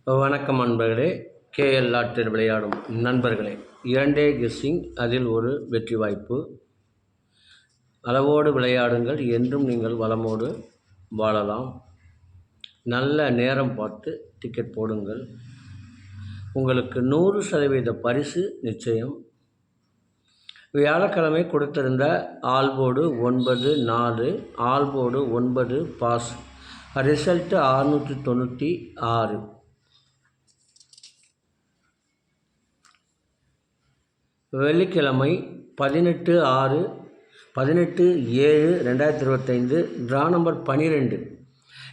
வணக்கம் நண்பர்களே. கேஎல் லாட்டரியில் விளையாடும் நண்பர்களே, 2 கெஸ்ஸிங், அதில் ஒரு வெற்றி வாய்ப்பு. அளவோடு விளையாடுங்கள், என்றும் நீங்கள் வளமோடு வாழலாம். நல்ல நேரம் பார்த்து டிக்கெட் போடுங்கள். உங்களுக்கு 100% பரிசு நிச்சயம். வியாழக்கிழமை கொடுத்திருந்த ஆல்போர்டு 9-4, ஆல்போர்டு 9 பாஸ், ரிசல்ட்டு 696. வெள்ளிக்கிழமை 18/7/2025, ட்ரா நம்பர் 12.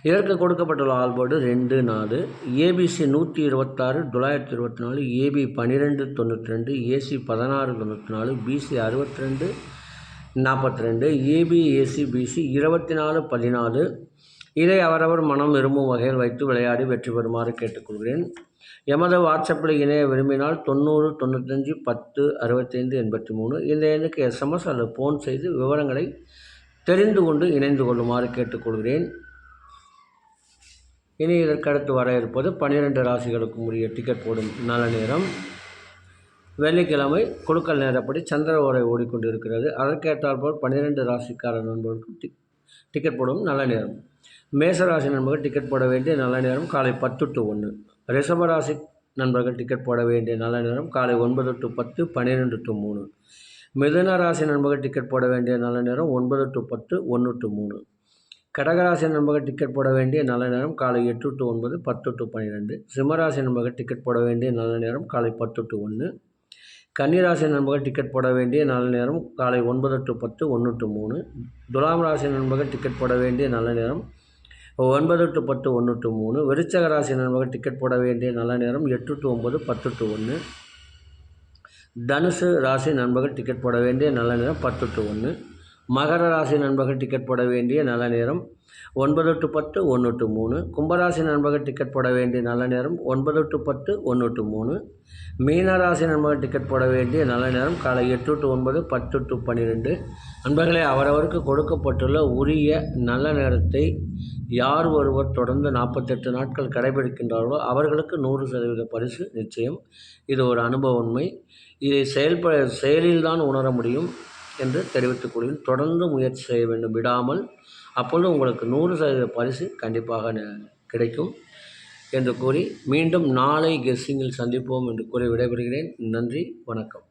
இதற்கு கொடுக்கப்பட்டுள்ள ஆல்போர்டு 2-4, ABC 126, 924, AB 1292, AC 1694, BC 6242, AB AC BC 2414. இதை அவரவர் மனம் விரும்பும் வகையில் வைத்து விளையாடி வெற்றி பெறுமாறு கேட்டுக்கொள்கிறேன். எமது வாட்ஸ்அப்பில் இணைய விரும்பினால் 90 95 10 65 83 இந்த எண்ணுக்கு SMS அல்லது ஃபோன் செய்து விவரங்களை தெரிந்து கொண்டு இணைந்து கொள்ளுமாறு கேட்டுக்கொள்கிறேன். இனி இதற்கடுத்து வர இருப்பது 12 ராசிகளுக்கும் உரிய டிக்கெட் போடும் நல்ல நேரம். வெள்ளிக்கிழமை குலுக்கல் நேரப்படி சந்திர ஓரை ஓடிக்கொண்டிருக்கிறது. அதற்கேற்றாற்போல் 12 ராசிக்கார நண்பர்களுக்கு டிக்கெட் போடும் நல்ல நேரம். மேசராசி நண்பர்கள் டிக்கெட் போட வேண்டிய நல்ல நேரம் காலை 10 to 1. ரிஷபராசி நண்பர்கள் டிக்கெட் போட வேண்டிய நல்ல நேரம் காலை 9 to 10, 12 to 3. மிதுன ராசி நண்பர்கள் டிக்கெட் போட வேண்டிய நல்ல நேரம் 9 to 10, 1 to 3. கடகராசி நண்பர்கள் டிக்கெட் போட வேண்டிய நல்ல நேரம் காலை 8 to 9, 10 to 12. சிம்மராசி நண்பர்கள் டிக்கெட் போட வேண்டிய நல்ல நேரம் காலை 10 to 1. கன்னிராசி நண்பர்கள் டிக்கெட் போட வேண்டிய நல்ல நேரம் காலை 9 to 10, 1 to 3. துலாம் ராசி நண்பர்கள் டிக்கெட் போட வேண்டிய நல்ல நேரம் 9 to 10, 1 to 3. விருச்சிக ராசி நண்பர்கள் டிக்கெட் போட வேண்டிய நல்ல நேரம் 8 to 9, 10 to 1. தனுசு ராசி நண்பர்கள் டிக்கெட் போட வேண்டிய நல்ல நேரம் 10 to 1. மகர ராசி நண்பர்கள் டிக்கெட் போட வேண்டிய நல்ல நேரம் 9 to 10, 1 to 3. கும்பராசி நண்பர்கள் டிக்கெட் போட வேண்டிய நல்ல நேரம் 9 to 10, 1 to 3. மீனராசி நண்பர்கள் டிக்கெட் போட வேண்டிய நல்ல நேரம் காலை 8 to 9, 10 to 12. நண்பர்களே, அவரவருக்கு கொடுக்கப்பட்டுள்ள உரிய நல்ல நேரத்தை யார் ஒருவர் தொடர்ந்து 48 நாட்கள் கடைபிடிக்கின்றார்களோ அவர்களுக்கு 100% பரிசு நிச்சயம். இது ஒரு அனுபவ உண்மை. இதை செயலில்தான் உணர முடியும் என்று தெரிவித்துக் கொள்கிறேன். தொடர்ந்து முயற்சி செய்ய வேண்டும், விடாமல். அப்பொழுது உங்களுக்கு 100% பரிசு கண்டிப்பாக கிடைக்கும் என்று கூறி மீண்டும் நாளை கெஸ்ஸிங்கில் சந்திப்போம் என்று கூறி விடைபெறுகிறேன். நன்றி, வணக்கம்.